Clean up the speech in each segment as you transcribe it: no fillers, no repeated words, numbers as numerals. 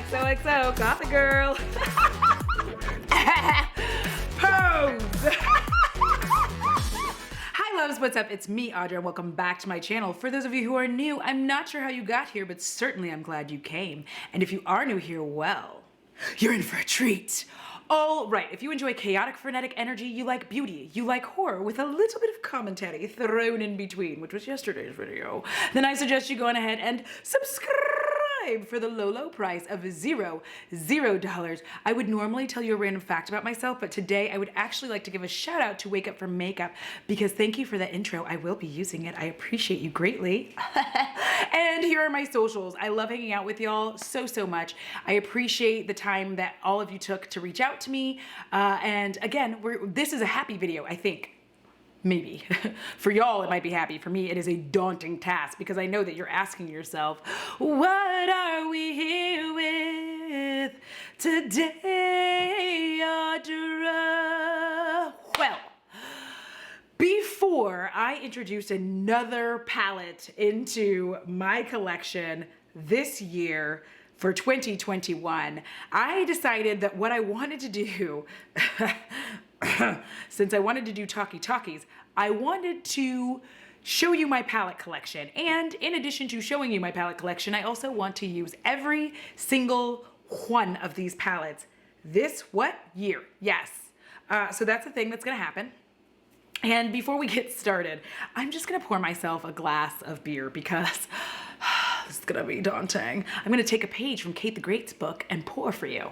XOXO, got the girl. Pose. Hi loves, what's up? It's me, Audra, and welcome back to my channel. For those of you who are new, I'm not sure how you got here, but certainly I'm glad you came. And if you are new here, well, you're in for a treat. All right, if you enjoy chaotic, frenetic energy, you like beauty, you like horror with a little bit of commentary thrown in between, which was yesterday's video, then I suggest you go on ahead and subscribe for the low price of $0. I would normally tell you a random fact about myself, but today I would actually like to give a shout out to Wake Up From Makeup because thank you for that intro. I will be using it. I appreciate you greatly. And here are my socials. I love hanging out with y'all so much. I appreciate the time that all of you took to reach out to me. And again, this is a happy video, I think. Maybe. For y'all, it might be happy. For me, it is a daunting task because I know that you're asking yourself, what are we here with today, Audra? Well, before I introduce another palette into my collection this year, for 2021, I decided that what I wanted to do, since I wanted to do talkies, I wanted to show you my palette collection. And in addition to showing you my palette collection, I also want to use every single one of these palettes this year? Yes. So that's the thing that's gonna happen. And before we get started, I'm just gonna pour myself a glass of beer because this is gonna be daunting. I'm gonna take a page from Kate the Great's book and pour for you.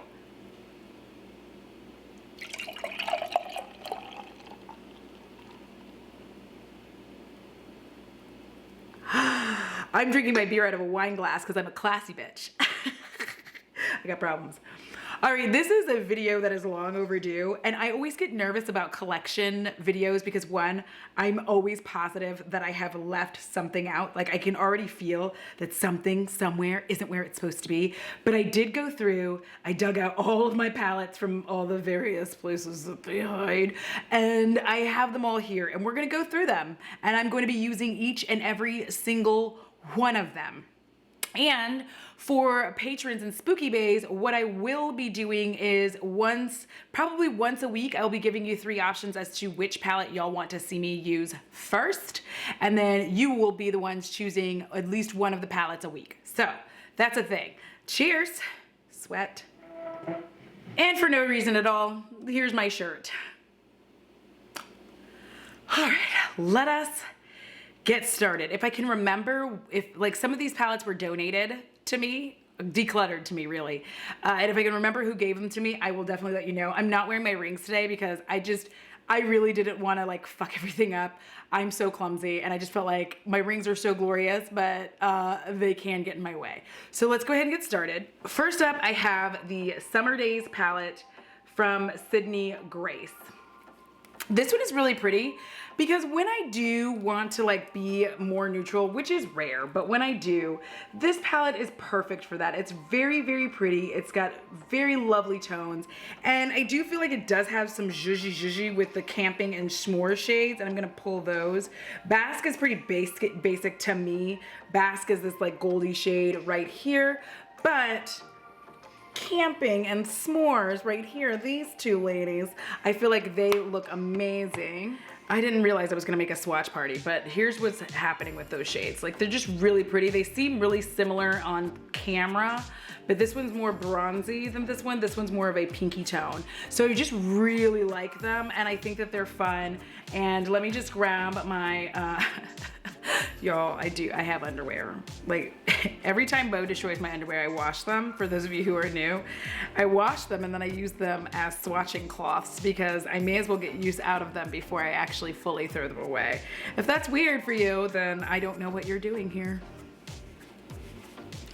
I'm drinking my beer out of a wine glass because I'm a classy bitch. I got problems. All right, this is a video that is long overdue, and I always get nervous about collection videos because one, I'm always positive that I have left something out. Like I can already feel that something somewhere isn't where it's supposed to be. But I did go through, I dug out all of my palettes from all the various places that they hide, and I have them all here, and we're gonna go through them, and I'm going to be using each and every single one of them. And for patrons and spooky bays, what I will be doing is probably once a week, I'll be giving you 3 options as to which palette y'all want to see me use first. And then you will be the ones choosing at least one of the palettes a week. So that's a thing. Cheers, sweat. And for no reason at all, here's my shirt. All right, let us get started. If I can remember, if like some of these palettes were donated to me, decluttered to me really, and if I can remember who gave them to me, I will definitely let you know. I'm not wearing my rings today because I really didn't want to like fuck everything up. I'm so clumsy and I just felt like my rings are so glorious, but they can get in my way. So let's go ahead and get started. First up, I have the Summer Days palette from Sydney Grace. This one is really pretty because when I do want to like be more neutral, which is rare, but when I do, this palette is perfect for that. It's very pretty. It's got very lovely tones. And I do feel like it does have some zhuzhy with the camping and s'more shades, and I'm gonna pull those. Basque is pretty basic to me. Basque is this like goldy shade right here, but camping and s'mores right here, these two ladies, I feel like they look amazing. I didn't realize I was gonna make a swatch party, but here's what's happening with those shades. Like they're just really pretty. They seem really similar on camera, but this one's more bronzy than this one. This one's more of a pinky tone. So I just really like them and I think that they're fun. And let me just grab my, y'all, I have underwear. Like every time Bo destroys my underwear, I wash them. For those of you who are new, I wash them and then I use them as swatching cloths because I may as well get use out of them before I actually fully throw them away. If that's weird for you, then I don't know what you're doing here.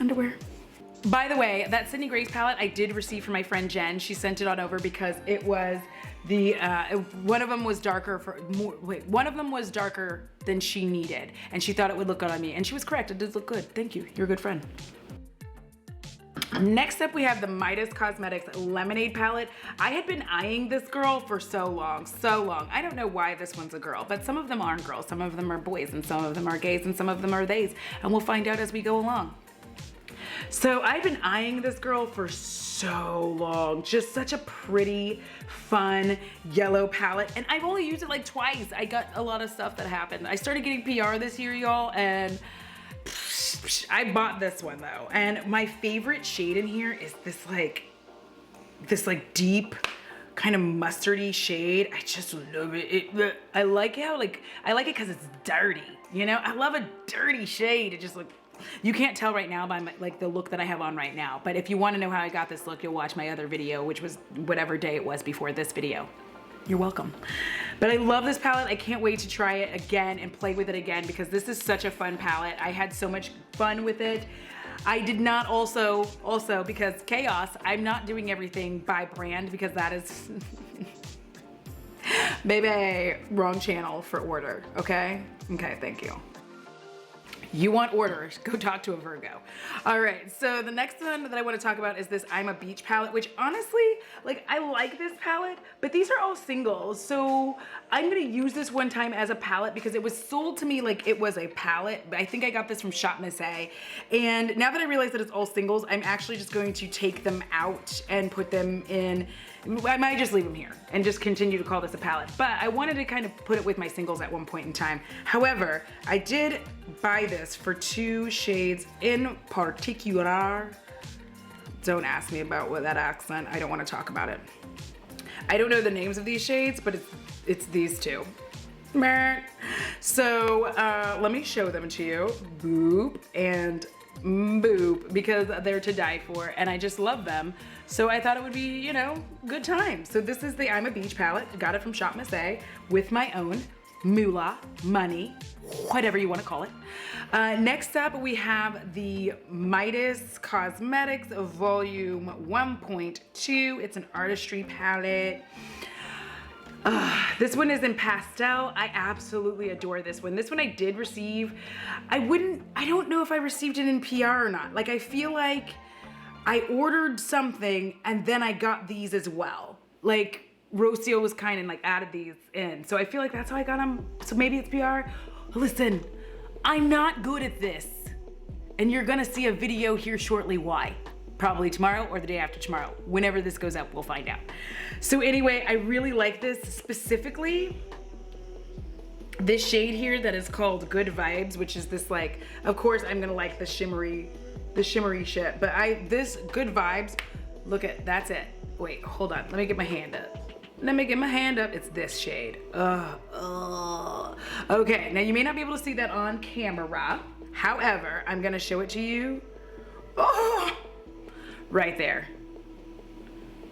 Underwear. By the way, that Sydney Grace palette I did receive from my friend Jen. She sent it on over because it was the one of them was darker one of them was darker than she needed, and she thought it would look good on me, and she was correct. It does look good. Thank you. You're a good friend. Next up, we have the Midas Cosmetics Lemonade palette. I had been eyeing this girl for so long. I don't know why this one's a girl, but some of them aren't girls. Some of them are boys, and some of them are gays, and some of them are theys, and we'll find out as we go along. So I've been eyeing this girl for so long. Just such a pretty, fun yellow palette. And I've only used it like twice. I got a lot of stuff that happened. I started getting PR this year, y'all, and I bought this one though. And my favorite shade in here is this like deep kind of mustardy shade. I just love it. I like how I like it because it's dirty. You know, I love a dirty shade. It just you can't tell right now by the look that I have on right now. But if you want to know how I got this look, you'll watch my other video, which was whatever day it was before this video. You're welcome. But I love this palette. I can't wait to try it again and play with it again because this is such a fun palette. I had so much fun with it. I did not also because chaos, I'm not doing everything by brand because that is baby, wrong channel for order, okay? Okay, thank you. You want orders, go talk to a Virgo. All right, so the next one that I want to talk about is this I'm a Beach palette, which honestly, I like this palette, but these are all singles. So I'm gonna use this one time as a palette because it was sold to me like it was a palette. I think I got this from Shop Miss A. And now that I realize that it's all singles, I'm actually just going to take them out and put them in. I might just leave them here and just continue to call this a palette. But I wanted to kind of put it with my singles at one point in time. However, I did buy this for 2 shades in particular. Don't ask me about what that accent, I don't want to talk about it. I don't know the names of these shades, but it's these 2. So let me show them to you. Boop and boop, because they're to die for and I just love them. So I thought it would be, you know, good time. So this is the I'm a Beach palette. Got it from Shop Miss A with my own moolah, money, whatever you want to call it. Next up, we have the Midas Cosmetics Volume 1.2. It's an Artistry palette. This one is in pastel. I absolutely adore this one. This one I did receive. I don't know if I received it in PR or not. Like, I feel like I ordered something and then I got these as well. Like, Rocio was kind of added these in. So I feel like that's how I got them. So maybe it's PR. Listen, I'm not good at this. And you're gonna see a video here shortly why. Probably tomorrow or the day after tomorrow. Whenever this goes up, we'll find out. So anyway, I really like this, specifically this shade here that is called Good Vibes, which is this of course I'm gonna like the shimmery shit, but this Good Vibes, look at, that's it. Wait, hold on, let me get my hand up. It's this shade. Okay, now you may not be able to see that on camera. However, I'm gonna show it to you. Oh, right there.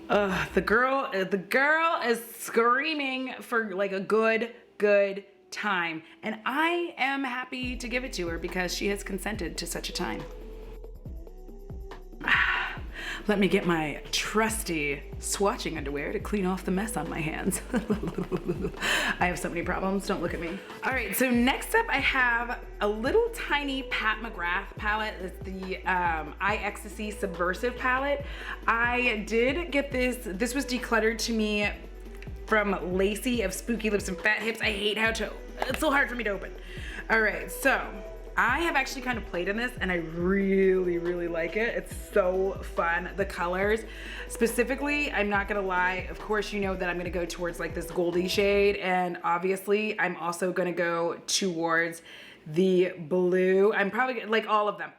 The girl is screaming for a good time. And I am happy to give it to her because she has consented to such a time. Let me get my trusty swatching underwear to clean off the mess on my hands. I have so many problems, don't look at me. All right, so next up I have a little tiny Pat McGrath palette. It's the Ecstasy Subversive palette. I did get this. This was decluttered to me from Lacey of Spooky Lips and Fat Hips. I hate how it's so hard for me to open. All right, so I have actually kind of played in this and I really like it. It's so fun. The colors, specifically, I'm not gonna lie, of course you know that I'm gonna go towards this Goldie shade, and obviously I'm also gonna go towards the blue. I'm probably all of them.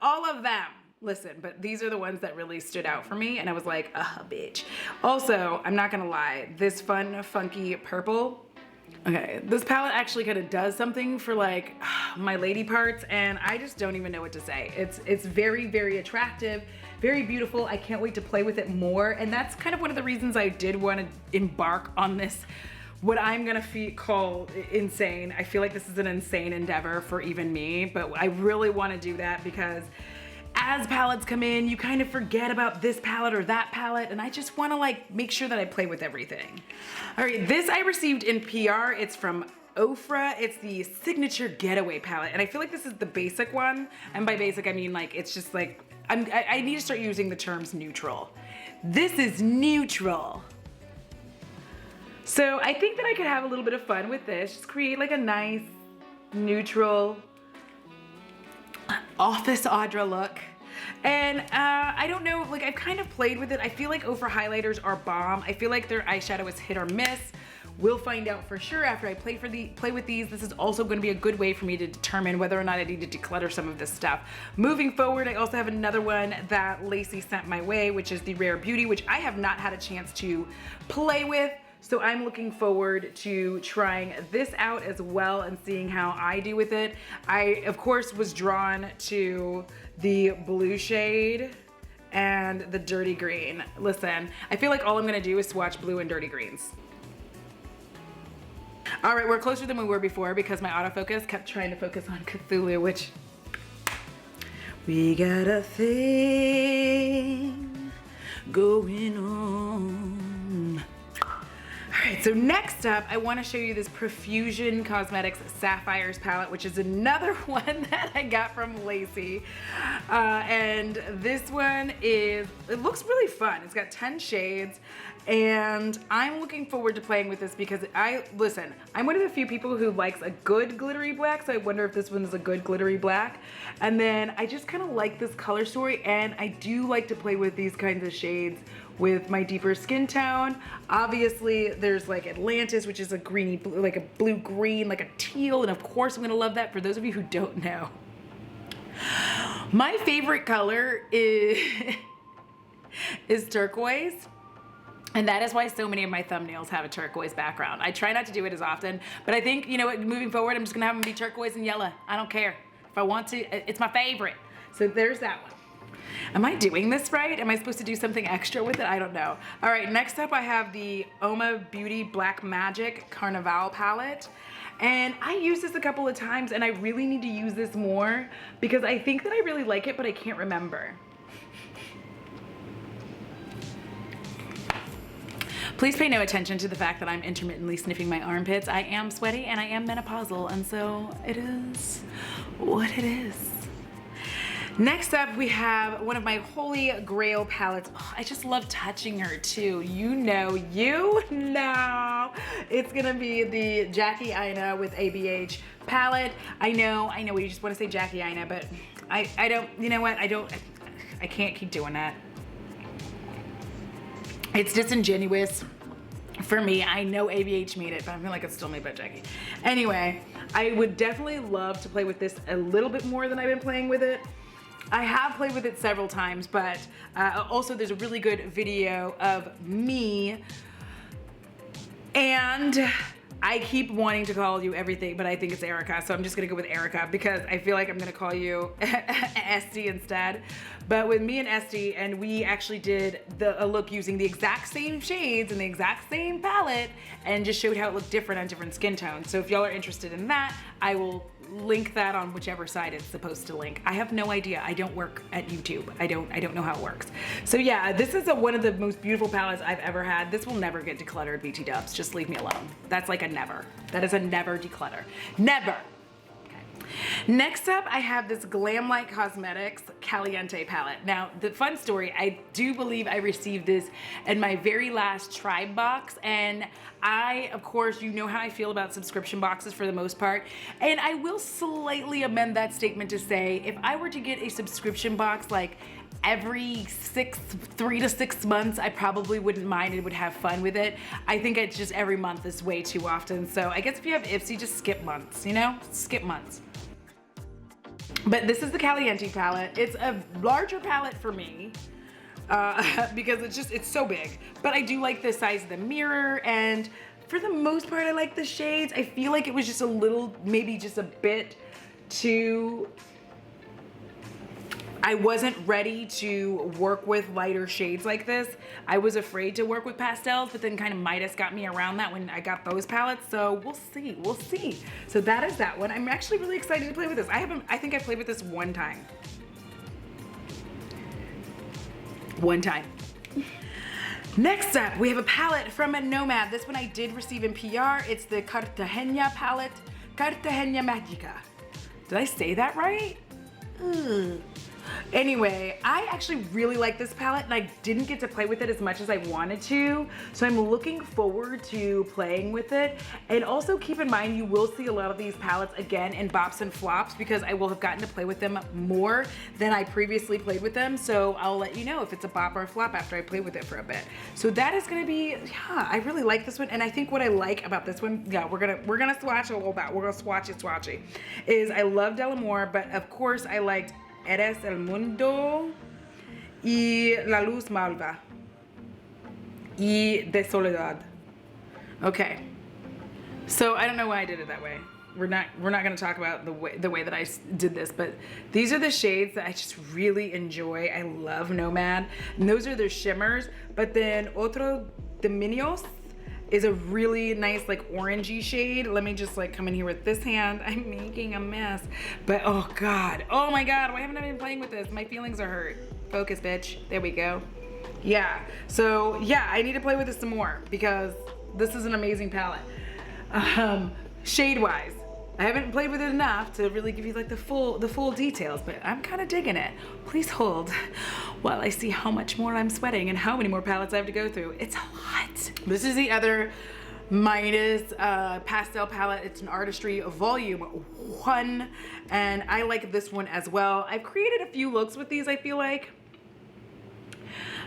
Listen, but these are the ones that really stood out for me and I was like, bitch. Also, I'm not gonna lie, this fun, funky purple, okay, this palette actually kind of does something for my lady parts, and I just don't even know what to say. It's very attractive, very beautiful. I can't wait to play with it more, and that's kind of one of the reasons I did want to embark on this, what I'm gonna call insane. I feel like this is an insane endeavor for even me, but I really want to do that because as palettes come in, you kind of forget about this palette or that palette, and I just want to make sure that I play with everything. All right, this I received in PR. It's from Ofra. It's the Signature Getaway palette, and I feel like this is the basic one, and by basic I mean it's just I need to start using the terms neutral. This is neutral. So I think that I could have a little bit of fun with this. Just create a nice neutral office Audra look. And I don't know, like I've kind of played with it. I feel like Ofra highlighters are bomb. I feel like their eyeshadow is hit or miss. We'll find out for sure after I play with these. This is also going to be a good way for me to determine whether or not I need to declutter some of this stuff. Moving forward, I also have another one that Lacey sent my way, which is the Rare Beauty, which I have not had a chance to play with. So I'm looking forward to trying this out as well and seeing how I do with it. I, of course, was drawn to the blue shade and the dirty green. Listen, I feel like all I'm gonna do is swatch blue and dirty greens. All right, we're closer than we were before because my autofocus kept trying to focus on Cthulhu, which we got a thing going on. All right, so next up, I want to show you this Profusion Cosmetics Sapphires palette, which is another one that I got from Lacey. And this one it looks really fun. It's got 10 shades. And I'm looking forward to playing with this because listen, I'm one of the few people who likes a good glittery black, so I wonder if this one is a good glittery black. And then I just kind of like this color story, and I do like to play with these kinds of shades with my deeper skin tone. Obviously, there's like Atlantis, which is a greeny blue, like a blue-green, like a teal, and of course I'm gonna love that. For those of you who don't know, my favorite color is turquoise. And that is why so many of my thumbnails have a turquoise background. I try not to do it as often, but I think, you know what, moving forward, I'm just gonna have them be turquoise and yellow. I don't care. If I want to, it's my favorite. So there's that one. Am I doing this right? Am I supposed to do something extra with it? I don't know. All right, next up I have the Uoma Beauty Black Magic Carnival palette. And I used this a couple of times and I really need to use this more because I think that I really like it, but I can't remember. Please pay no attention to the fact that I'm intermittently sniffing my armpits. I am sweaty and I am menopausal, and so it is what it is. Next up, we have one of my holy grail palettes. Oh, I just love touching her too. You know. It's gonna be the Jackie Aina with ABH palette. I know you just wanna say Jackie Aina, but I don't, you know what? I can't keep doing that. It's disingenuous for me. I know ABH made it, but I feel like it's still made by Jackie. Anyway, I would definitely love to play with this a little bit more than I've been playing with it. I have played with it several times, but also there's a really good video of me, and I keep wanting to call you everything, but I think it's Erica, so I'm just gonna go with Erica because I feel like I'm gonna call you Esty instead. But with me and Esty, and we actually did a look using the exact same shades and the exact same palette and just showed how it looked different on different skin tones. So if y'all are interested in that, I will link that on whichever side it's supposed to link. I have no idea. I don't work at YouTube. I don't know how it works. So yeah, this is one of the most beautiful palettes I've ever had. This will never get decluttered, BT dubs. Just leave me alone. That's like a never. That is a never declutter. Never. Next up, I have this Glam Light Cosmetics Caliente palette. Now, the fun story, I do believe I received this in my very last Tribe box, and I, of course, you know how I feel about subscription boxes for the most part, and I will slightly amend that statement to say, if I were to get a subscription box like every 3 to 6 months, I probably wouldn't mind and would have fun with it. I think it's just every month is way too often. So I guess if you have Ipsy, just skip months, you know? Skip months. But this is the Caliente palette. It's a larger palette for me because it's so big. But I do like the size of the mirror, and for the most part, I like the shades. I feel like it was just a little, maybe just a bit too, I wasn't ready to work with lighter shades like this. I was afraid to work with pastels, but then kind of Midas got me around that when I got those palettes. So we'll see. So that is that one. I'm actually really excited to play with this. I think I played with this one time. Next up, we have a palette from a Nomad. This one I did receive in PR. It's the Cartagena palette, Cartagena Magica. Did I say that right? Anyway, I actually really like this palette and I didn't get to play with it as much as I wanted to. So I'm looking forward to playing with it. And also keep in mind, you will see a lot of these palettes again in bops and flops because I will have gotten to play with them more than I previously played with them. So I'll let you know if it's a bop or a flop after I play with it for a bit. So that is gonna be, yeah, I really like this one. And I think what I like about this one, yeah, we're gonna swatch a little bit. We're gonna swatchy, is I love Delamore, but of course I liked Eres el mundo y la luz malva y de soledad. Okay, so I don't know why I did it that way. We're not going to talk about the way that I did this, but these are the shades that I just really enjoy. I love Nomad, and those are their shimmers. But then Otro Dominios is a really nice like orangey shade. Let me just like come in here with this hand. I'm making a mess, but oh God, oh my God, why haven't I been playing with this? My feelings are hurt. Focus, bitch. There we go. Yeah, so yeah, I need to play with this some more because this is an amazing palette. Shade wise, I haven't played with it enough to really give you like the full details, but I'm kind of digging it. Please hold while I see how much more I'm sweating and how many more palettes I have to go through. It's a lot. This is the other Midas pastel palette. It's an Artistry Volume 1, and I like this one as well. I've created a few looks with these, I feel like.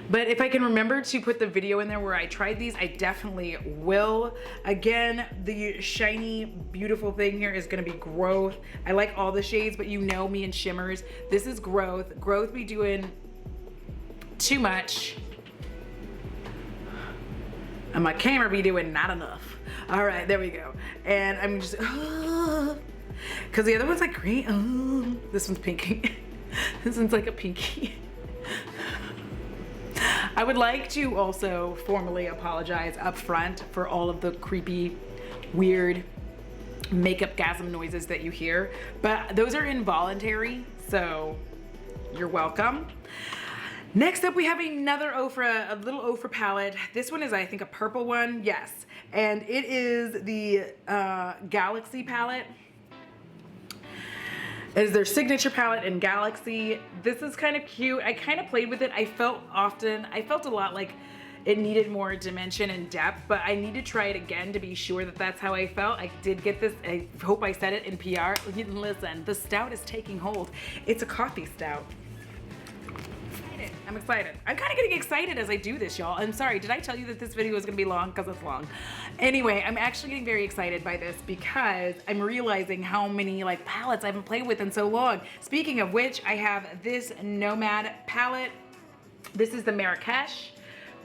But if I can remember to put the video in there where I tried these, I definitely will. Again, the shiny, beautiful thing here is gonna be Growth. I like all the shades, but you know me and shimmers. This is Growth. Growth be doing too much. And my camera be doing not enough. All right, there we go. And I'm just, because the other one's like green. This one's pinky. This one's like a pinky. I would like to also formally apologize up front for all of the creepy, weird makeup-gasm noises that you hear, but those are involuntary, so you're welcome. Next up, we have another Ofra, a little Ofra palette. This one is, I think, a purple one, yes, and it is the Galaxy palette. Is their signature palette in Galaxy. This is kind of cute. I kind of played with it. I felt a lot like it needed more dimension and depth, but I need to try it again to be sure that that's how I felt. I did get this. I hope I said it in PR. Listen, the stout is taking hold. It's a coffee stout. I'm excited. I'm kind of getting excited as I do this, y'all. I'm sorry, did I tell you that this video was gonna be long? Because it's long. Anyway, I'm actually getting very excited by this because I'm realizing how many like palettes I haven't played with in so long. Speaking of which, I have this Nomad palette. This is the Marrakesh.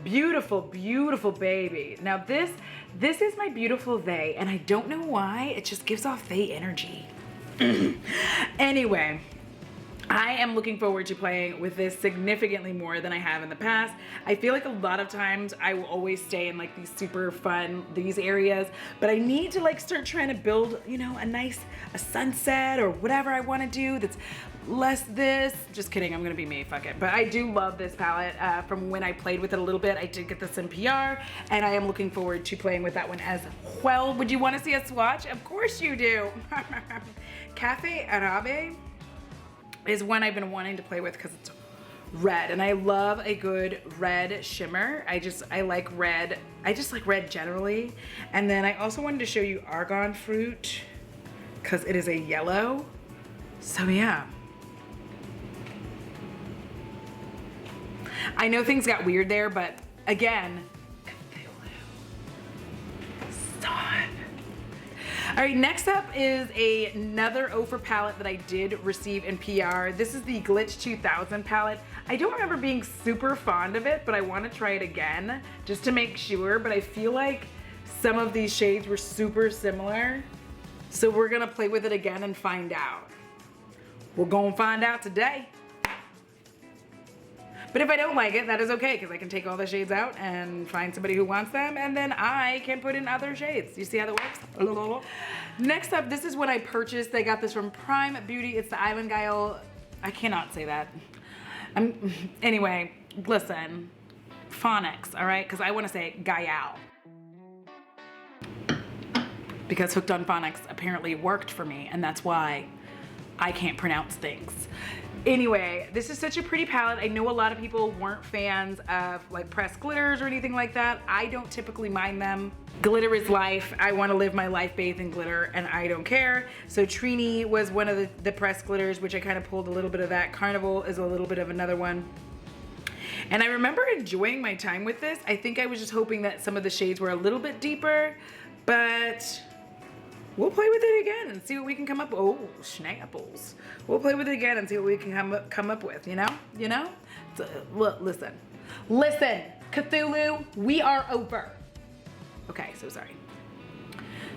Beautiful, beautiful baby. Now this is my beautiful they, and I don't know why, it just gives off they energy. Anyway, I am looking forward to playing with this significantly more than I have in the past. I feel like a lot of times I will always stay in like these super fun, these areas, but I need to like start trying to build, you know, a sunset or whatever I want to do that's less this. Just kidding, I'm gonna be me, fuck it. But I do love this palette from when I played with it a little bit. I did get this in PR, and I am looking forward to playing with that one as well. Would you want to see a swatch? Of course you do. Cafe Arabe is one I've been wanting to play with because it's red, and I love a good red shimmer. I like red. I just like red generally. And then I also wanted to show you Argan Fruit because it is a yellow. So yeah. I know things got weird there, but again, stop. All right, next up is another Ofra palette that I did receive in PR. This is the Glitch 2000 palette. I don't remember being super fond of it, but I want to try it again just to make sure. But I feel like some of these shades were super similar. So we're gonna play with it again and find out. We're gonna find out today. But if I don't like it, that is okay, because I can take all the shades out and find somebody who wants them, and then I can put in other shades. You see how that works? Next up, this is what I purchased. I got this from Prime Beauty. It's the Island Guile. I cannot say that. Anyway, listen, phonics, all right? Because I want to say Guile. Because Hooked on Phonics apparently worked for me, and that's why I can't pronounce things. Anyway, this is such a pretty palette. I know a lot of people weren't fans of like pressed glitters or anything like that. I don't typically mind them. Glitter is life. I want to live my life bathed in glitter and I don't care. So Trini was one of the pressed glitters, which I kind of pulled a little bit of that. Carnival is a little bit of another one. And I remember enjoying my time with this. I think I was just hoping that some of the shades were a little bit deeper, but we'll play with it again and see what we can come up with. Oh, schnapples. We'll play with it again and see what we can come up with, you know? You know? So, look, listen, Cthulhu, we are over. Okay, so sorry.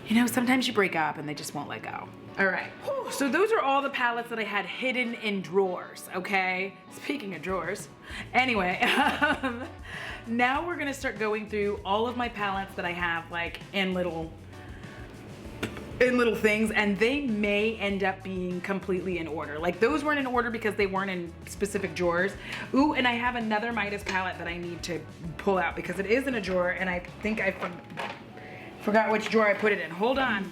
You know, sometimes you break up and they just won't let go. All right, so those are all the palettes that I had hidden in drawers, okay? Speaking of drawers. Anyway, now we're gonna start going through all of my palettes that I have like in little things, and they may end up being completely in order. Like those weren't in order because they weren't in specific drawers. Ooh, and I have another Midas palette that I need to pull out because it is in a drawer, and I think I forgot which drawer I put it in. Hold on.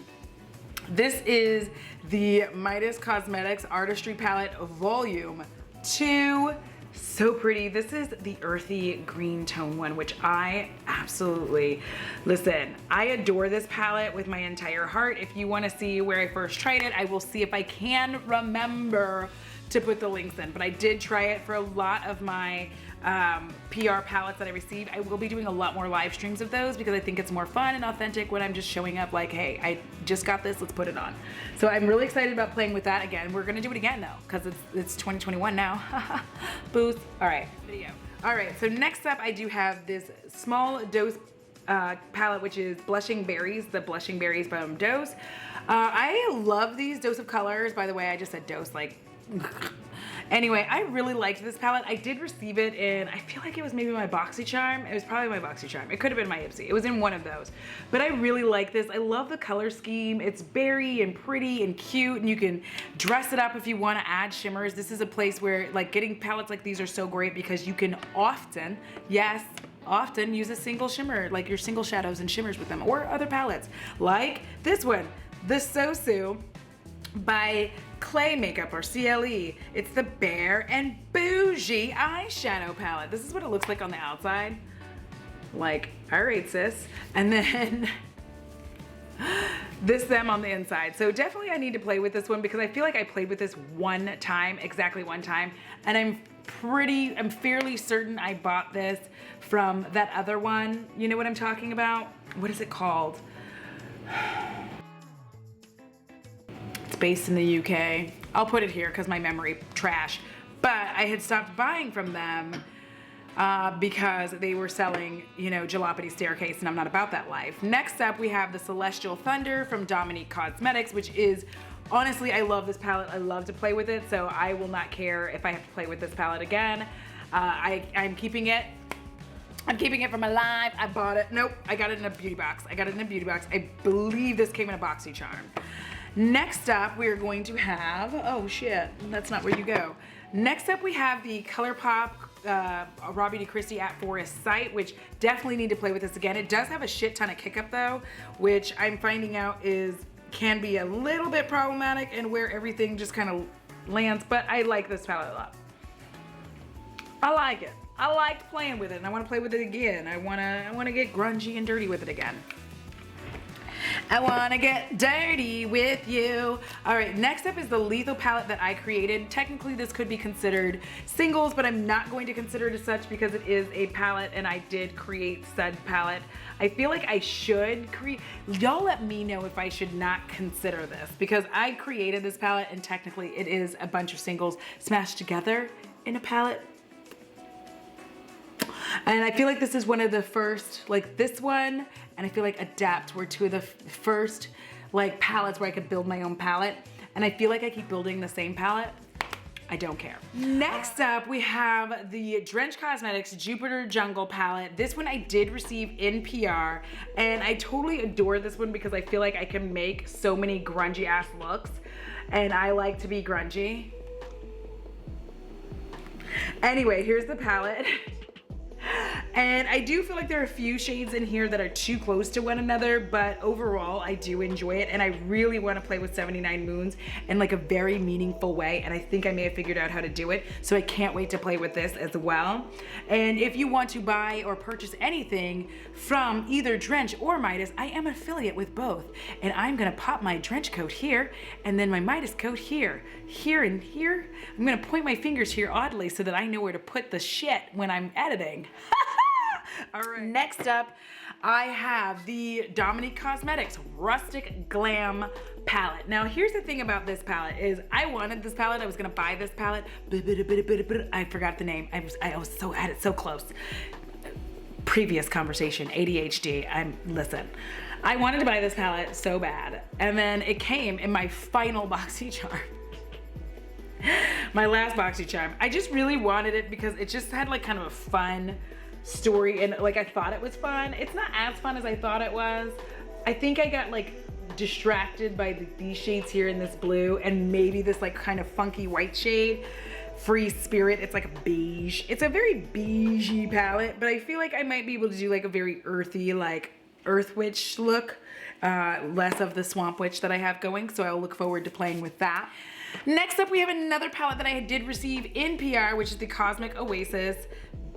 This is the Midas Cosmetics Artistry Palette Volume 2. So pretty. This is the earthy green tone one, which I absolutely, listen, I adore this palette with my entire heart. If you want to see where I first tried it, I will see if I can remember to put the links in, but I did try it for a lot of my PR palettes that I received. I will be doing a lot more live streams of those because I think it's more fun and authentic when I'm just showing up like, hey, I just got this, let's put it on. So I'm really excited about playing with that again. We're gonna do it again though, because it's 2021 now. Boost. All right, video. All right, so next up I do have this small dose palette, which is Blushing Berries, the Blushing Berries by Dose. I love these Dose of colors. By the way, I just said dose like anyway, I really liked this palette. I did receive it in, I feel like it was maybe my BoxyCharm. It was probably my BoxyCharm. It could have been my Ipsy. It was in one of those. But I really like this. I love the color scheme. It's berry and pretty and cute, and you can dress it up if you want to add shimmers. This is a place where like getting palettes like these are so great because you can often, yes, often use a single shimmer, like your single shadows and shimmers with them, or other palettes like this one, the Sosu by Clay Makeup, or CLE. It's the Bare and Bougie eyeshadow palette. This is what it looks like on the outside. Like, all right, sis. And then this them on the inside. So definitely I need to play with this one because I feel like I played with this one time, exactly one time. And I'm fairly certain I bought this from that other one. You know what I'm talking about? What is it called? Based in the UK. I'll put it here because my memory trash. But I had stopped buying from them because they were selling, you know, Jalopity Staircase, and I'm not about that life. Next up, we have the Celestial Thunder from Dominique Cosmetics, which is, honestly, I love this palette. I love to play with it, so I will not care if I have to play with this palette again. I'm keeping it. I'm keeping it for my life. I bought it. Nope, I got it in a beauty box. I believe this came in a BoxyCharm. Next up, we are going to have, oh shit, that's not where you go. Next up, we have the ColourPop Robbie DeChristie at Forest site, which definitely need to play with this again. It does have a shit ton of kick up though, which I'm finding out can be a little bit problematic and where everything just kind of lands, but I like this palette a lot. I like it. I liked playing with it and I want to play with it again. I want to get grungy and dirty with it again. I wanna get dirty with you. All right, next up is the Lethal palette that I created. Technically, this could be considered singles, but I'm not going to consider it as such because it is a palette and I did create said palette. I feel like I should create, y'all let me know if I should not consider this because I created this palette and technically it is a bunch of singles smashed together in a palette. And I feel like this is one of the first, like this one, and I feel like Adapt were two of the first like palettes where I could build my own palette. And I feel like I keep building the same palette. I don't care. Next up, we have the Drench Cosmetics Jupiter Jungle palette. This one I did receive in PR, and I totally adore this one because I feel like I can make so many grungy ass looks, and I like to be grungy. Anyway, here's the palette. And I do feel like there are a few shades in here that are too close to one another, but overall I do enjoy it, and I really want to play with 79 Moons in like a very meaningful way, and I think I may have figured out how to do it, so I can't wait to play with this as well. And if you want to buy or purchase anything from either Drench or Midas, I am an affiliate with both, and I'm gonna pop my Drench code here and then my Midas code here, here and here. I'm gonna point my fingers here oddly so that I know where to put the shit when I'm editing. All right. Next up, I have the Dominique Cosmetics Rustic Glam palette. Now, here's the thing about this palette is I wanted this palette. I was gonna buy this palette. I forgot the name. I was so at it so close. Previous conversation, ADHD. Listen. I wanted to buy this palette so bad, and then it came in my final BoxyCharm. My last BoxyCharm. I just really wanted it because it just had like kind of a fun story, and like I thought it was fun. It's not as fun as I thought it was. I think I got like distracted by these shades here in this blue and maybe this like kind of funky white shade. Free Spirit, it's like a beige. It's a very beigey palette, but I feel like I might be able to do like a very earthy, like Earth Witch look, less of the Swamp Witch that I have going, so I'll look forward to playing with that. Next up, we have another palette that I did receive in PR, which is the Cosmic Oasis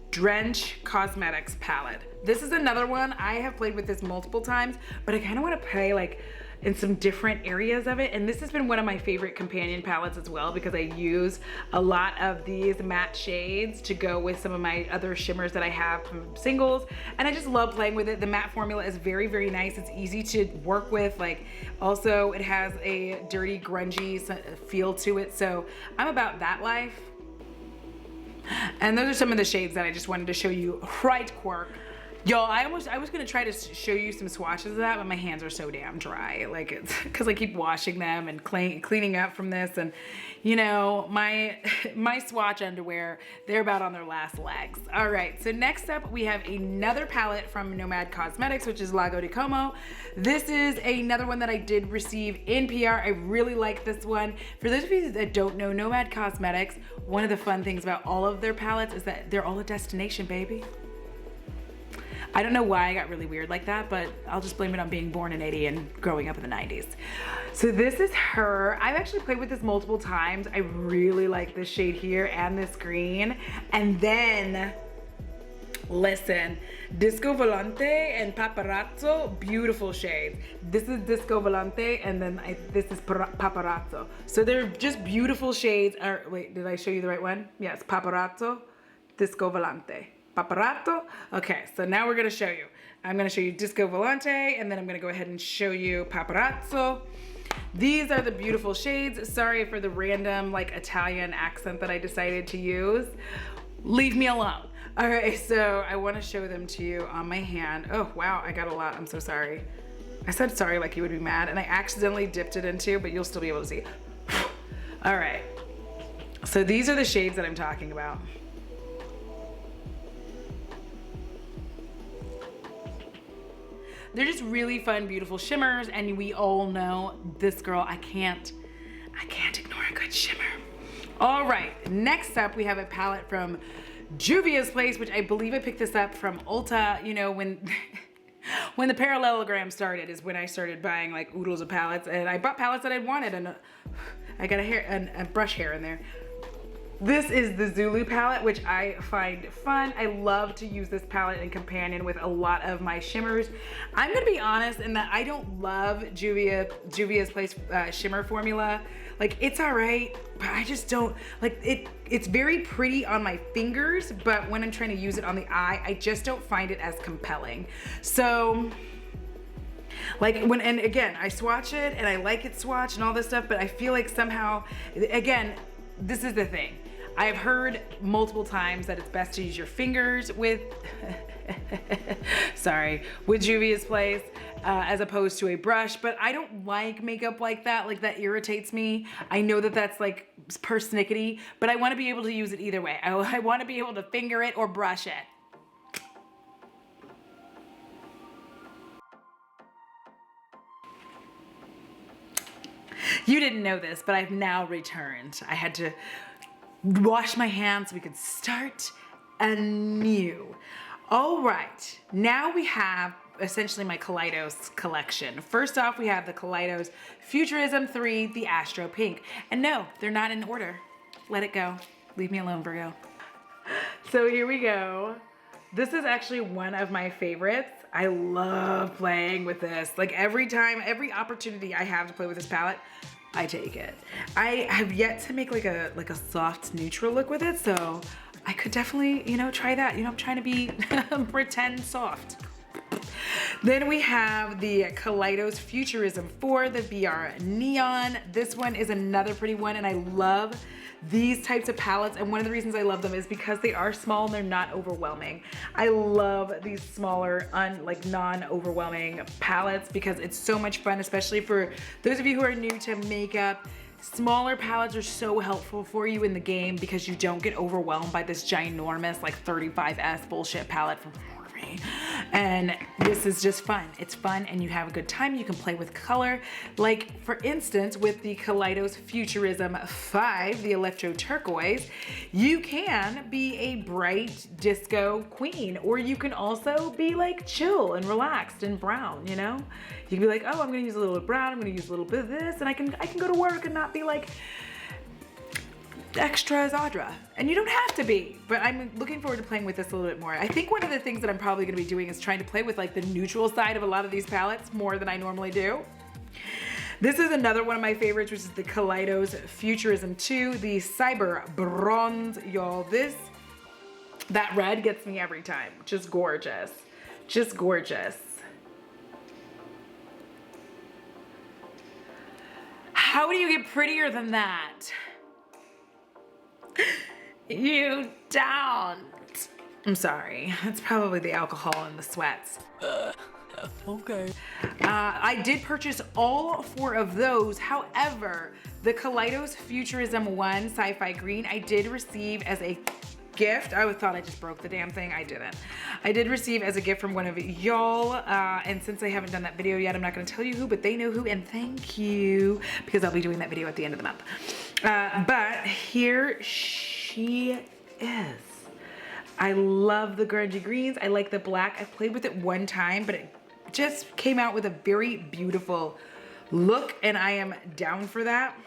Drench Cosmetics palette. This is another one. I have played with this multiple times, but I kind of want to play like in some different areas of it, and this has been one of my favorite companion palettes as well because I use a lot of these matte shades to go with some of my other shimmers that I have from singles, and I just love playing with it. The matte formula is very, very nice. It's easy to work with. Like, also it has a dirty, grungy feel to it, so I'm about that life. And those are some of the shades that I just wanted to show you right quick. Y'all, I was gonna try to show you some swatches of that, but my hands are so damn dry. Like, it's because I keep washing them and cleaning up from this, and you know, my swatch underwear, they're about on their last legs. All right, so next up we have another palette from Nomad Cosmetics, which is Lago Di Como. This is another one that I did receive in PR. I really like this one. For those of you that don't know, Nomad Cosmetics, one of the fun things about all of their palettes is that they're all a destination, baby. I don't know why I got really weird like that, but I'll just blame it on being born in 80 and growing up in the 90s. So this is her. I've actually played with this multiple times. I really like this shade here and this green. And then, listen, Disco Volante and Paparazzo, beautiful shades. This is Disco Volante, and then this is Paparazzo. So they're just beautiful shades. Wait, did I show you the right one? Yes, Paparazzo, Disco Volante. Paparazzo. Okay, so now we're gonna show you. I'm gonna show you Disco Volante, and then I'm gonna go ahead and show you Paparazzo. These are the beautiful shades. Sorry for the random like Italian accent that I decided to use. Leave me alone. All right, so I wanna show them to you on my hand. Oh, wow, I got a lot, I'm so sorry. I said sorry like you would be mad, and I accidentally dipped it into, but you'll still be able to see. All right, so these are the shades that I'm talking about. They're just really fun, beautiful shimmers, and we all know this girl, I can't ignore a good shimmer. All right, next up we have a palette from Juvia's Place, which I believe I picked this up from Ulta. You know, when the parallelogram started is when I started buying like oodles of palettes, and I bought palettes that I wanted, and I got a brush hair in there. This is the Zulu palette, which I find fun. I love to use this palette in companion with a lot of my shimmers. I'm gonna be honest in that I don't love Juvia's Place shimmer formula. Like, it's all right, but I just don't, like, it's very pretty on my fingers, but when I'm trying to use it on the eye, I just don't find it as compelling. So, like, and again, I swatch it and I like it swatched and all this stuff, but I feel like somehow, again, this is the thing. I've heard multiple times that it's best to use your fingers with, with Juvia's Place as opposed to a brush, but I don't like makeup like that. Like, that irritates me. I know that that's like persnickety, but I want to be able to use it either way. I want to be able to finger it or brush it. You didn't know this, but I've now returned. I had to wash my hands so we could start anew. All right, now we have essentially my Kaleidos collection. First off, we have the Kaleidos Futurism 3, the Astro Pink. And no, they're not in order. Let it go. Leave me alone, Virgo. So here we go. This is actually one of my favorites. I love playing with this. Like every time, every opportunity I have to play with this palette, I take it. I have yet to make like a soft neutral look with it, so I could definitely, you know, try that. You know, I'm trying to be pretend soft. Then we have the Kaleidos Futurism 4, the VR Neon. This one is another pretty one, and I love these types of palettes, and one of the reasons I love them is because they are small and they're not overwhelming. I love these smaller, like non-overwhelming palettes because it's so much fun, especially for those of you who are new to makeup. Smaller palettes are so helpful for you in the game because you don't get overwhelmed by this ginormous like 35S bullshit palette from me. And this is just fun. It's fun and you have a good time. You can play with color. Like for instance, with the Kaleidos Futurism 5, the Electro Turquoise, you can be a bright disco queen, or you can also be like chill and relaxed and brown, you know? You can be like, oh, I'm gonna use a little bit of brown, I'm gonna use a little bit of this, and I can go to work and not be like extra as Audra. And you don't have to be, but I'm looking forward to playing with this a little bit more. I think one of the things that I'm probably gonna be doing is trying to play with like the neutral side of a lot of these palettes more than I normally do. This is another one of my favorites, which is the Kaleidos Futurism 2, the Cyber Bronze, y'all. That red gets me every time. Just gorgeous, just gorgeous. How do you get prettier than that? You don't. I'm sorry. It's probably the alcohol and the sweats. Okay. I did purchase all 4 of those. However, the Kaleidos Futurism 1 Sci-Fi Green, I did receive as a gift. I thought I just broke the damn thing. I didn't. I did receive as a gift from one of y'all, and since I haven't done that video yet, I'm not going to tell you who, but they know who, and thank you, because I'll be doing that video at the end of the month. But here she is. I love the grungy greens. I like the black. I've played with it one time, but it just came out with a very beautiful look, and I am down for that.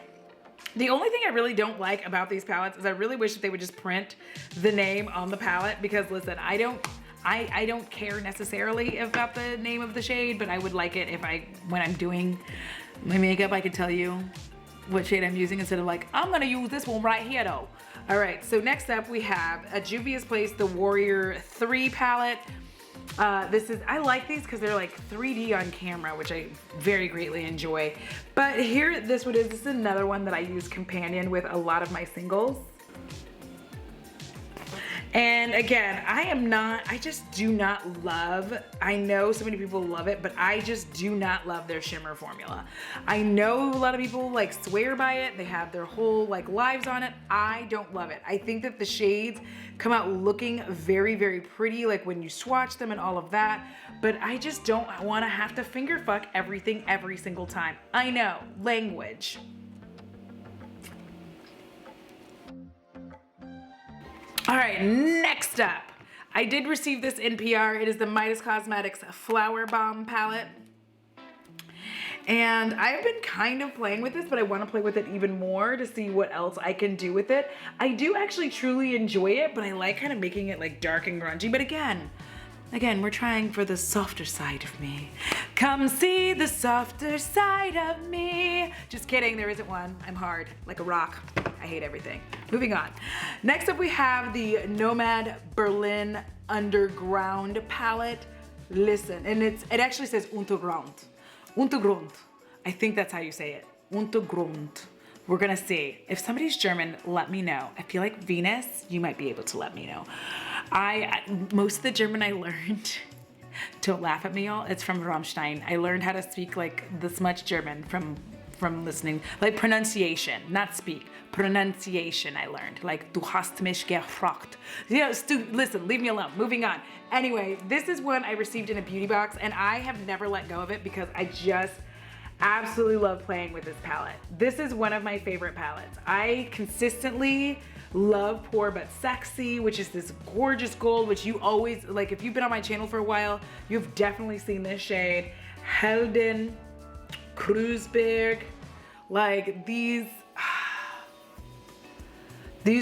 The only thing I really don't like about these palettes is I really wish that they would just print the name on the palette, because listen, I don't care necessarily about the name of the shade, but I would like it if when I'm doing my makeup, I could tell you what shade I'm using instead of like, I'm gonna use this one right here though. All right, so next up we have a Juvia's Place, the Warrior 3 palette. I like these because they're like 3D on camera, which I very greatly enjoy. But here, this is another one that I use companion with a lot of my singles. And again, I just do not love, I know so many people love it, but I just do not love their shimmer formula. I know a lot of people like swear by it. They have their whole like lives on it. I don't love it. I think that the shades come out looking very, very pretty, like when you swatch them and all of that, but I just don't want to have to finger fuck everything every single time. I know, language. All right, next up, I did receive this in PR. It is the Midas Cosmetics Flower Bomb palette. And I've been kind of playing with this, but I want to play with it even more to see what else I can do with it. I do actually truly enjoy it, but I like kind of making it like dark and grungy. But again, we're trying for the softer side of me. Come see the softer side of me. Just kidding, there isn't one. I'm hard, like a rock. I hate everything. Moving on. Next up we have the Nomad Berlin Underground palette. Listen, and it actually says Untergrund. Untergrund. I think that's how you say it. Untergrund. We're gonna see. If somebody's German, let me know. I feel like Venus, you might be able to let me know. Most of the German I learned, don't laugh at me y'all, it's from Rammstein. I learned how to speak like this much German from listening, like pronunciation, not speak, pronunciation I learned, like du hast mich gefragt. You know, listen, leave me alone, moving on. Anyway, this is one I received in a beauty box and I have never let go of it because I just absolutely love playing with this palette. This is one of my favorite palettes. I consistently Love Poor But Sexy, which is this gorgeous gold, which you always, like if you've been on my channel for a while, you've definitely seen this shade. Helden, Kreuzberg, like these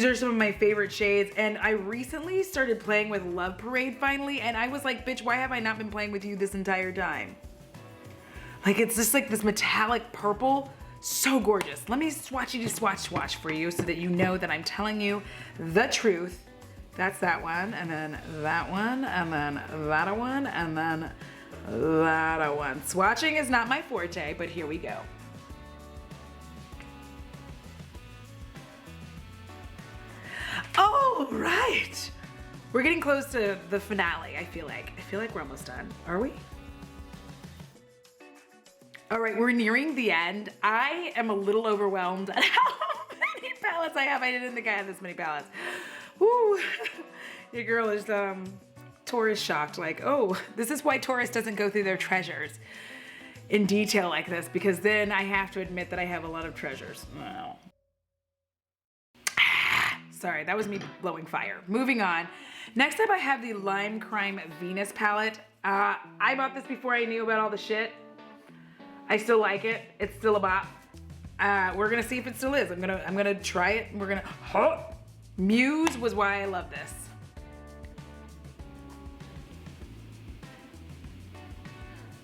are some of my favorite shades, and I recently started playing with Love Parade finally, and I was like, bitch, why have I not been playing with you this entire time? Like, it's just like this metallic purple, so gorgeous. Let me swatch for you so that you know that I'm telling you the truth. That's that one, and then that one, and then that one, and then that one. Swatching is not my forte, but here we go. All right, we're getting close to the finale. I feel like we're almost done. Are we? All right, we're nearing the end. I am a little overwhelmed at how many palettes I have. I didn't think I had this many palettes. Woo, your girl is Taurus shocked. Like, oh, this is why Taurus doesn't go through their treasures in detail like this, because then I have to admit that I have a lot of treasures. Wow. Sorry, that was me blowing fire. Moving on. Next up, I have the Lime Crime Venus palette. I bought this before I knew about all the shit. I still like it. It's still a bop. We're gonna see if it still is. I'm gonna try it. And we're gonna. Muse was why I love this.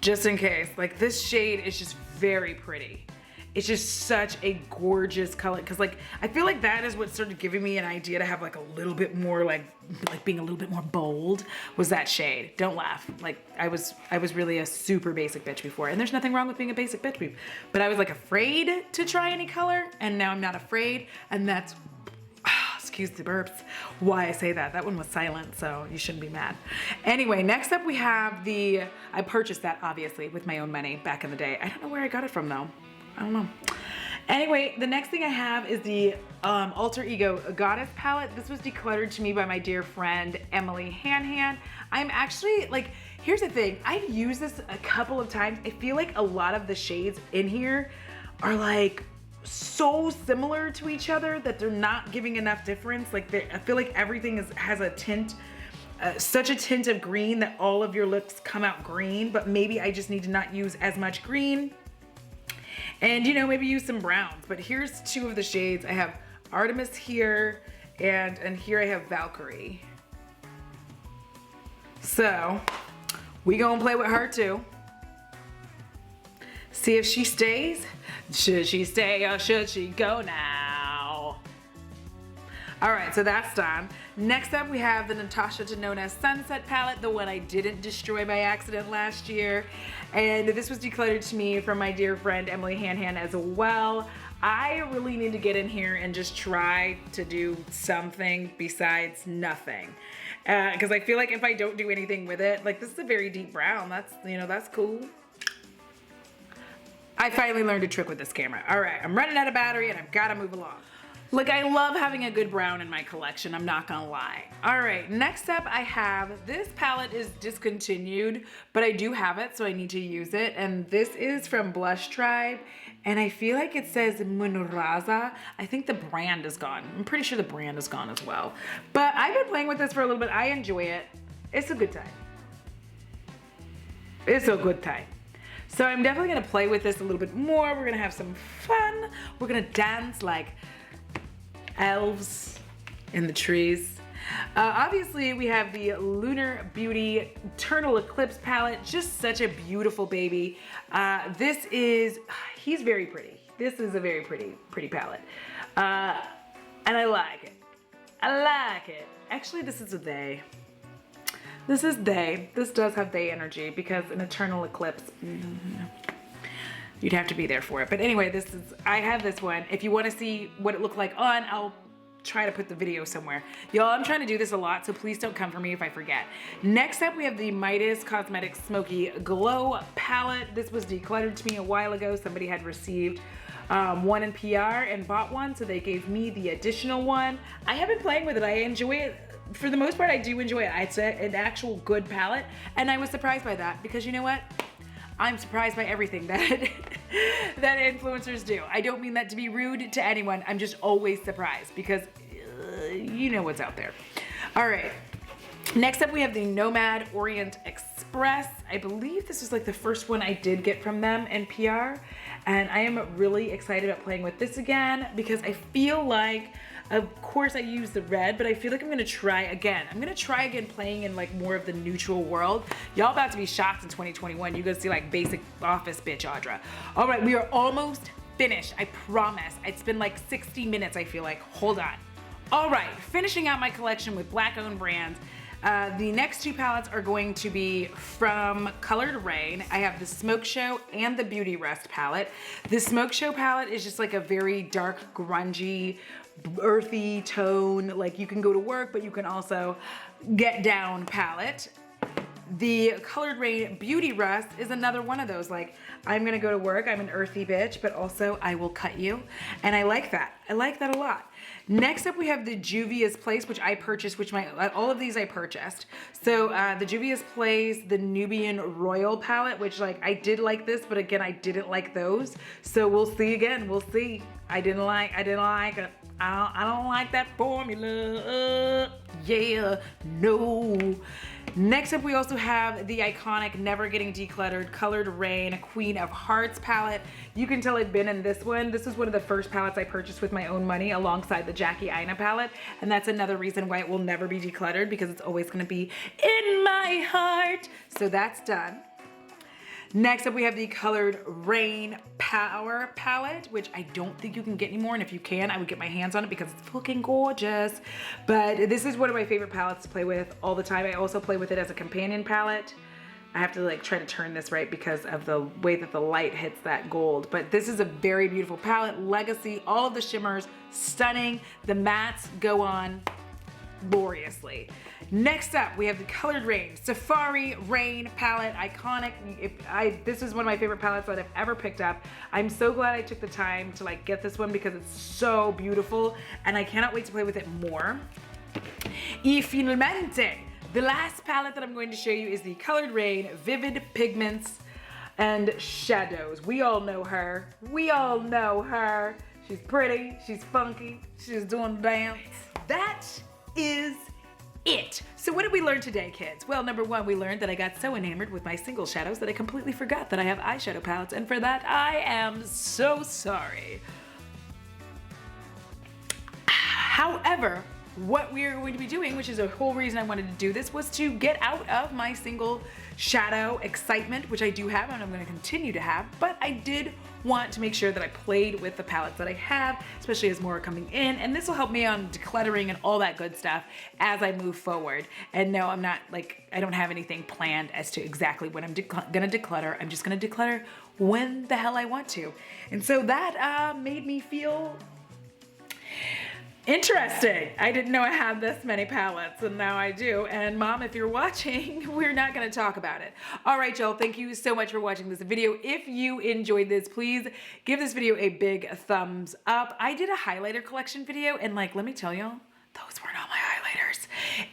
Just in case, like this shade is just very pretty. It's just such a gorgeous color, because like I feel like that is what started giving me an idea to have like a little bit more like being a little bit more bold, was that shade. Don't laugh. Like I was really a super basic bitch before, and there's nothing wrong with being a basic bitch, but I was like afraid to try any color, and now I'm not afraid, and that's excuse the burps, why I say that. That one was silent, so you shouldn't be mad. Anyway, next up we have I purchased that obviously with my own money back in the day. I don't know where I got it from though. I don't know. Anyway, the next thing I have is the Alter Ego Goddess palette. This was decluttered to me by my dear friend, Emily Hanhan. I'm actually, like, here's the thing. I've used this a couple of times. I feel like a lot of the shades in here are like so similar to each other that they're not giving enough difference. Like, I feel like everything has a tint, such a tint of green that all of your looks come out green, but maybe I just need to not use as much green. And you know, maybe use some browns, but here's two of the shades. I have Artemis here, and here I have Valkyrie. So, we gonna play with her too. See if she stays. Should she stay or should she go now? All right, so that's done. Next up, we have the Natasha Denona Sunset palette, the one I didn't destroy by accident last year. And this was decluttered to me from my dear friend Emily Hanhan as well. I really need to get in here and just try to do something besides nothing. Because I feel like if I don't do anything with it, like this is a very deep brown. That's, you know, that's cool. I finally learned a trick with this camera. All right, I'm running out of battery and I've got to move along. Like, I love having a good brown in my collection, I'm not gonna lie. All right, next up I have, this palette is discontinued, but I do have it, so I need to use it. And this is from Blush Tribe, and I feel like it says Munraza. I think the brand is gone. I'm pretty sure the brand is gone as well. But I've been playing with this for a little bit. I enjoy it. It's a good time. It's a good time. So I'm definitely gonna play with this a little bit more. We're gonna have some fun. We're gonna dance like elves in the trees. Obviously, we have the Lunar Beauty Eternal Eclipse palette. Just such a beautiful baby. He's very pretty. This is a very pretty palette. And I like it. I like it. Actually, this is a they. This is they. This does have they energy because an Eternal Eclipse, you'd have to be there for it. But anyway, I have this one. If you want to see what it looked like on, I'll try to put the video somewhere. Y'all, I'm trying to do this a lot, so please don't come for me if I forget. Next up, we have the Midas Cosmetics Smoky Glow palette. This was decluttered to me a while ago. Somebody had received one in PR and bought one, so they gave me the additional one. I have been playing with it. I enjoy it. For the most part, I do enjoy it. It's an actual good palette, and I was surprised by that because you know what? I'm surprised by everything that that influencers do. I don't mean that to be rude to anyone. I'm just always surprised because you know what's out there. All right. Next up, we have the Nomad Orient Express. I believe this is like the first one I did get from them in PR. And I am really excited about playing with this again because I feel like, of course I use the red, but I feel like I'm gonna try again. I'm gonna try again playing in like more of the neutral world. Y'all about to be shocked in 2021. You're gonna see like basic office bitch Audra. All right, we are almost finished, I promise. It's been like 60 minutes, I feel like. Hold on. All right, finishing out my collection with Black-owned brands. The next two palettes are going to be from Colored Rain. I have the Smoke Show and the Beauty Rest palette. The Smoke Show palette is just like a very dark, grungy, earthy tone. Like you can go to work, but you can also get down palette. The Colored Rain Beauty Rest is another one of those, like, I'm gonna go to work, I'm an earthy bitch, but also I will cut you. And I like that. I like that a lot. Next up, we have the Juvia's Place, which I purchased, all of these I purchased. So the Juvia's Place, the Nubian Royal palette, which like, I did like this, but again, I didn't like those. So we'll see again, we'll see. I didn't like it. I don't like that formula. Yeah, no. Next up, we also have the iconic Never Getting Decluttered Colored Rain Queen of Hearts palette. You can tell I've been in this one. This is one of the first palettes I purchased with my own money alongside the Jackie Aina palette. And that's another reason why it will never be decluttered, because it's always gonna be in my heart. So that's done. Next up, we have the Colored Rain Power palette, which I don't think you can get anymore. And if you can, I would get my hands on it because it's fucking gorgeous. But this is one of my favorite palettes to play with all the time. I also play with it as a companion palette. I have to like try to turn this right because of the way that the light hits that gold. But this is a very beautiful palette. Legacy, all of the shimmers, stunning. The mattes go on gloriously. Next up, we have the Colored Rain Safari Rain palette, iconic. This is one of my favorite palettes that I've ever picked up. I'm so glad I took the time to like get this one because it's so beautiful and I cannot wait to play with it more. Y finalmente, the last palette that I'm going to show you is the Colored Rain Vivid Pigments and Shadows. We all know her. We all know her. She's pretty, she's funky, she's doing the dance. That is it. So what did we learn today, kids? Well, number one, we learned that I got so enamored with my single shadows that I completely forgot that I have eyeshadow palettes, and for that, I am so sorry. However, what we are going to be doing, which is a whole reason I wanted to do this, was to get out of my single shadow excitement, which I do have and I'm going to continue to have, but I did want to make sure that I played with the palettes that I have, especially as more are coming in, and this will help me on decluttering and all that good stuff as I move forward. And no, I'm not like, I don't have anything planned as to exactly when I'm gonna declutter. I'm just gonna declutter when the hell I want to. And so that made me feel interesting. I didn't know I had this many palettes, and now I do. And Mom, if you're watching, we're not gonna talk about it. All right, y'all, thank you so much for watching this video. If you enjoyed this, please give this video a big thumbs up. I did a highlighter collection video, and like, let me tell y'all, those were not my highlighters.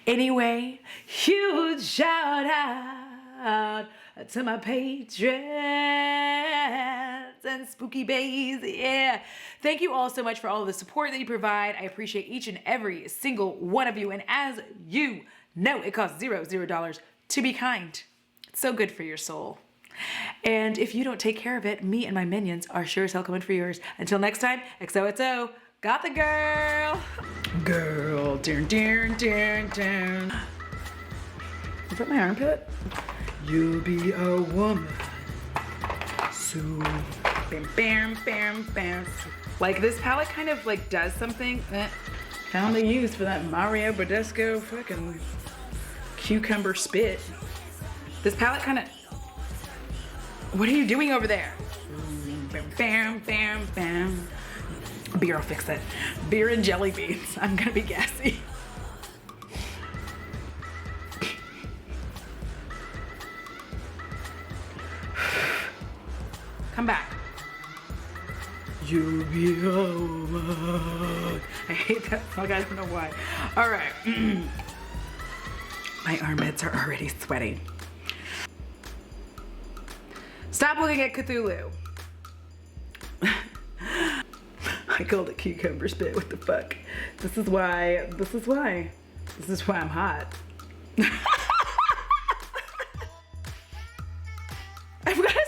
Anyway, huge shout out to my patrons and spooky bays, yeah. Thank you all so much for all of the support that you provide. I appreciate each and every single one of you. And as you know, it costs $0 to be kind. It's so good for your soul. And if you don't take care of it, me and my minions are sure as hell coming for yours. Until next time, XOXO, got the girl. Girl, dun, dun, dun, dun. Is that my armpit? You'll be a woman soon. Bam, bam, bam, bam. Like, this palette kind of like does something that found a use for that Mario Badescu fucking cucumber spit. This palette kind of, what are you doing over there? Bam, bam, bam, bam. Beer will fix it. Beer and jelly beans. I'm gonna be gassy. Come back. You be a I hate that song, I don't know why. All right. My armpits are already sweating. Stop looking at Cthulhu. I I called it cucumber spit. What the fuck? This is why I'm hot. I've got